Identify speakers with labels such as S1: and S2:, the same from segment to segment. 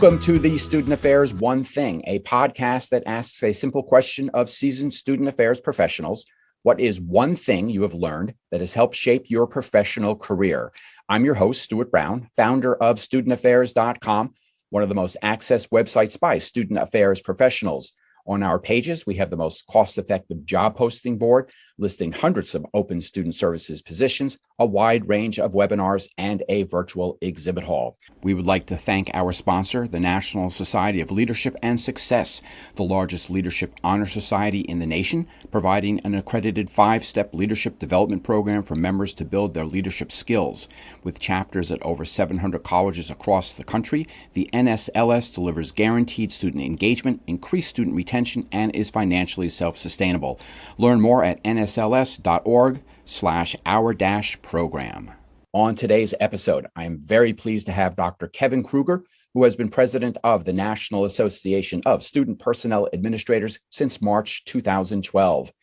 S1: Welcome to the Student Affairs One Thing, a podcast that asks a simple question of seasoned student affairs professionals. What is one thing you have learned that has helped shape your professional career? I'm your host, Stuart Brown, founder of studentaffairs.com, one of the most accessed websites by student affairs professionals. On our pages, we have the most cost-effective job posting board, listing hundreds of open student services positions, a wide range of webinars, and a virtual exhibit hall. We would like to thank our sponsor, the National Society of Leadership and Success, the largest leadership honor society in the nation, providing an accredited 5-step leadership development program for members to build their leadership skills. With chapters at over 700 colleges across the country, the NSLS delivers guaranteed student engagement, increased student retention, and is financially self-sustainable. Learn more at nsls.org/our-program. On today's episode, I am very pleased to have Dr. Kevin Kruger, who has been president of the National Association of Student Personnel Administrators since March 2012.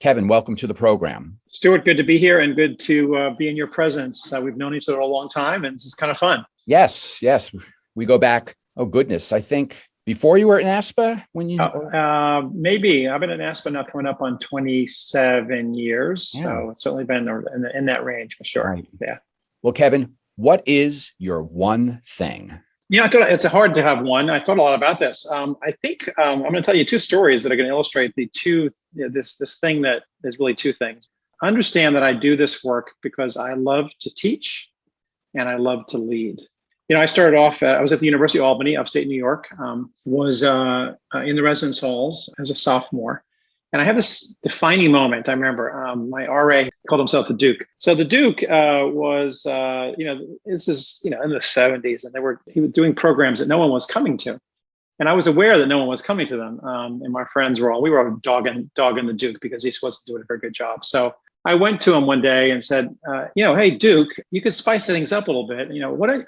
S1: Kevin, welcome to the program.
S2: Stuart, good to be here and good to be in your presence. We've known each other a long time and this is kind of fun.
S1: Yes. We go back, oh goodness, I think before you were in ASPA?
S2: Maybe. I've been in ASPA now coming up on 27 years. Yeah. So it's certainly been in that range for sure.
S1: Right.
S2: Yeah.
S1: Well, Kevin, what is your one thing?
S2: I thought it's hard to have one. I thought a lot about this. I think I'm going to tell you two stories that are going to illustrate the two, this thing that is really two things. Understand that I do this work because I love to teach and I love to lead. I started off, I was at the University of Albany, upstate New York, was in the residence halls as a sophomore. And I have this defining moment. I remember my RA called himself the Duke. So the Duke was, this is, in the 70s, and he was doing programs that no one was coming to. And I was aware that no one was coming to them. And my friends we were all dogging the Duke because he wasn't doing a very good job. So I went to him one day and said, hey, Duke, you could spice things up a little bit.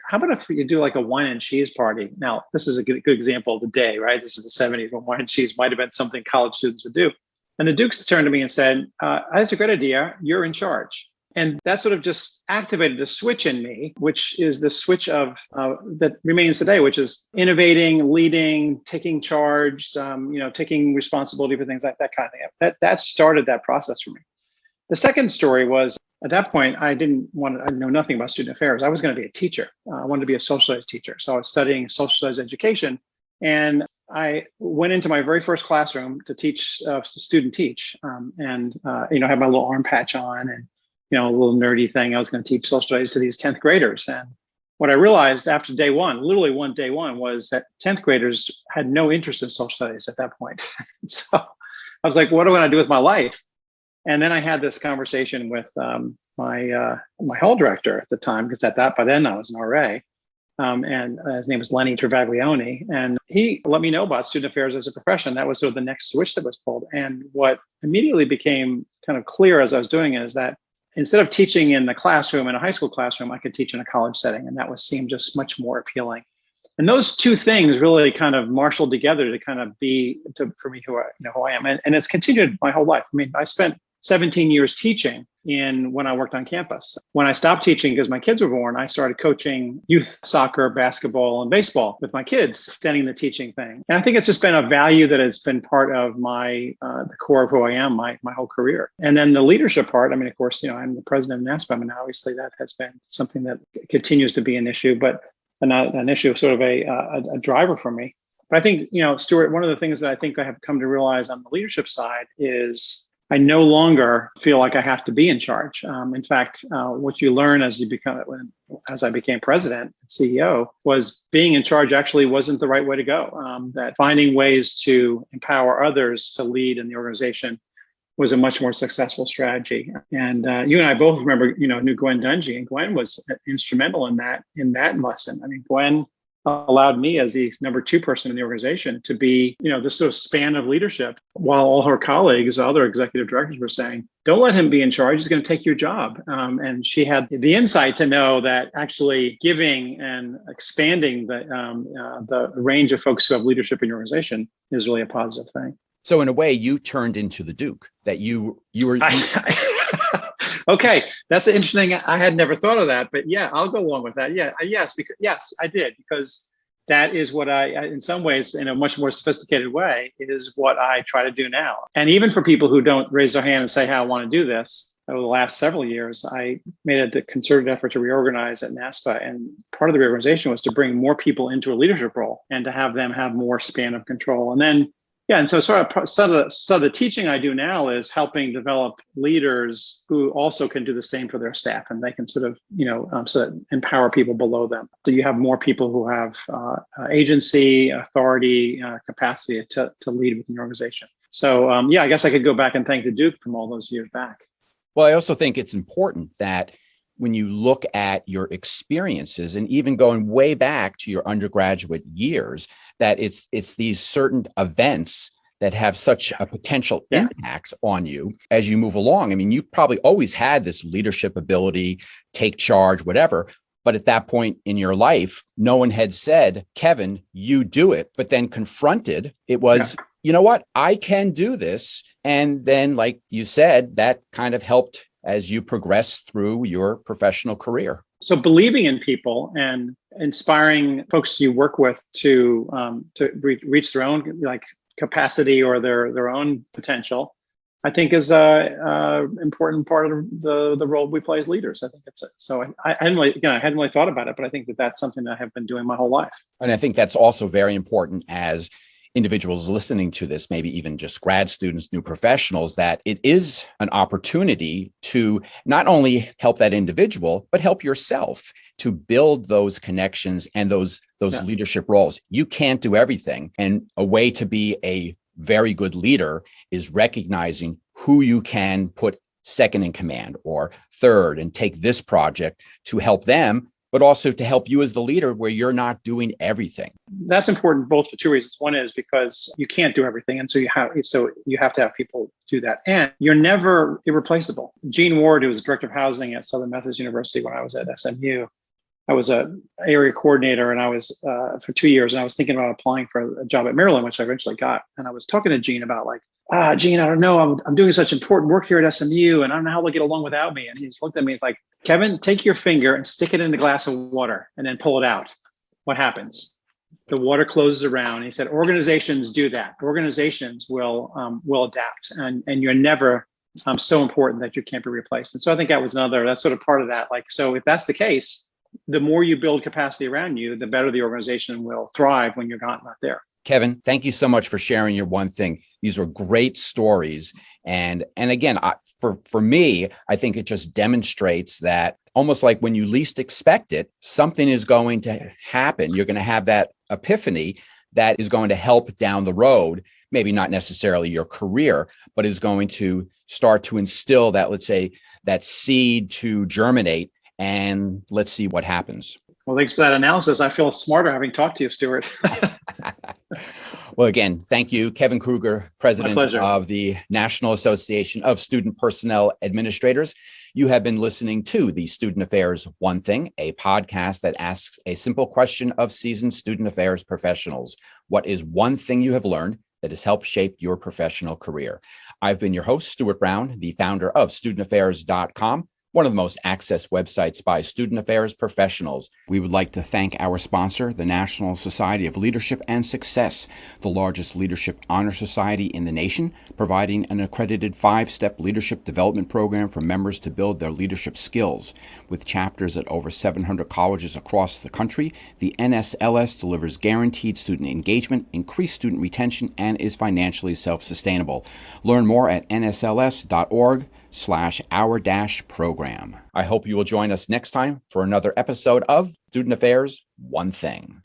S2: How about if you do like a wine and cheese party? Now, this is a good example of the day, right? This is the 70s when wine and cheese might have been something college students would do. And the Duke turned to me and said, that's a great idea. You're in charge. And that sort of just activated a switch in me, which is the switch of that remains today, which is innovating, leading, taking charge, taking responsibility for things like that kind of thing. That started that process for me. The second story was, at that point, I know nothing about student affairs. I was going to be a teacher. I wanted to be a social studies teacher. So I was studying social studies education. And I went into my very first classroom to teach, student teach. I had my little arm patch on and, a little nerdy thing. I was going to teach social studies to these 10th graders. And what I realized after day one, literally day one, was that 10th graders had no interest in social studies at that point. So I was like, what am I going to do with my life? And then I had this conversation with my hall director at the time, because by then I was an RA, and his name was Lenny Travaglione, and he let me know about student affairs as a profession. That was sort of the next switch that was pulled. And what immediately became kind of clear as I was doing it is that instead of teaching in the classroom, in a high school classroom, I could teach in a college setting, and that seemed just much more appealing. And those two things really kind of marshaled together to kind of for me who I am, and it's continued my whole life. I mean, I spent 17 years teaching when I worked on campus. When I stopped teaching because my kids were born, I started coaching youth soccer, basketball, and baseball with my kids, extending the teaching thing. And I think it's just been a value that has been part of the core of who I am, my whole career. And then the leadership part, of course, I'm the president of NASPA, and obviously that has been something that continues to be an issue, but not an issue, sort of a driver for me. But I think, Stuart, one of the things that I think I have come to realize on the leadership side is I no longer feel like I have to be in charge. In fact, what you learn as I became president and CEO was being in charge actually wasn't the right way to go. That finding ways to empower others to lead in the organization was a much more successful strategy. And you and I both knew Gwen Dungy, and Gwen was instrumental in that lesson. Gwen allowed me as the number 2 person in the organization to be, this sort of span of leadership, while all her colleagues, other executive directors were saying, don't let him be in charge, he's going to take your job. And she had the insight to know that actually giving and expanding the range of folks who have leadership in your organization is really a positive thing.
S1: So in a way, you turned into the Duke, that you were...
S2: Okay, that's interesting. I had never thought of that, but yeah, I'll go along with that. Yeah, yes, I did, because that is what in some ways, in a much more sophisticated way, is what I try to do now. And even for people who don't raise their hand and say, "Hey, I want to do this," over the last several years, I made a concerted effort to reorganize at NASPA. And part of the reorganization was to bring more people into a leadership role and to have them have more span of control. And then, and so the teaching I do now is helping develop leaders who also can do the same for their staff, and they can sort of, empower people below them. So you have more people who have agency, authority, capacity to lead within the organization. So I guess I could go back and thank the Duke from all those years back.
S1: Well, I also think it's important that when you look at your experiences, and even going way back to your undergraduate years, that it's these certain events that have such a potential impact on you as you move along. I mean, you probably always had this leadership ability, take charge, whatever. But at that point in your life, no one had said, "Kevin, you do it." But then confronted, it was, you know what, I can do this. And then, like you said, that kind of helped as you progress through your professional career.
S2: So believing in people and inspiring folks you work with to reach their own capacity or their own potential, I think is a important part of the role we play as leaders. I think I hadn't really thought about it, but I think that's something that I have been doing my whole life.
S1: And I think that's also very important as individuals listening to this, maybe even just grad students, new professionals, that it is an opportunity to not only help that individual, but help yourself to build those connections and those leadership roles. You can't do everything. And a way to be a very good leader is recognizing who you can put second in command or third and take this project to help them, but also to help you as the leader where you're not doing everything.
S2: That's important both for two reasons. One is because you can't do everything. And so you have to have people do that. And you're never irreplaceable. Gene Ward, who was director of housing at Southern Methodist University when I was at SMU, I was an area coordinator, and I was for 2 years, and I was thinking about applying for a job at Maryland, which I eventually got. And I was talking to Gene about Gene, I don't know, I'm doing such important work here at SMU, and I don't know how they'll get along without me. And he just looked at me, he's like, "Kevin, take your finger and stick it in a glass of water and then pull it out. What happens? The water closes around." He said, "Organizations do that. Organizations will adapt, and you're never so important that you can't be replaced." And so I think that's sort of part of that. So if that's the case, the more you build capacity around you, the better the organization will thrive when you're not there.
S1: Kevin, thank you so much for sharing your one thing. These were great stories. And again, for me, I think it just demonstrates that almost like when you least expect it, something is going to happen. You're going to have that epiphany that is going to help down the road, maybe not necessarily your career, but is going to start to instill that, let's say, that seed to germinate, and let's see what happens.
S2: Well, thanks for that analysis. I feel smarter having talked to you, Stuart.
S1: Well, again, thank you, Kevin Kruger, president of the National Association of Student Personnel Administrators. You have been listening to the Student Affairs One Thing, a podcast that asks a simple question of seasoned student affairs professionals. What is one thing you have learned that has helped shape your professional career? I've been your host, Stuart Brown, the founder of studentaffairs.com, one of the most accessed websites by student affairs professionals. We would like to thank our sponsor, the National Society of Leadership and Success, the largest leadership honor society in the nation, providing an accredited 5-step leadership development program for members to build their leadership skills. With chapters at over 700 colleges across the country, the NSLS delivers guaranteed student engagement, increased student retention, and is financially self-sustainable. Learn more at nsls.org/our-program. I hope you will join us next time for another episode of Student Affairs One Thing.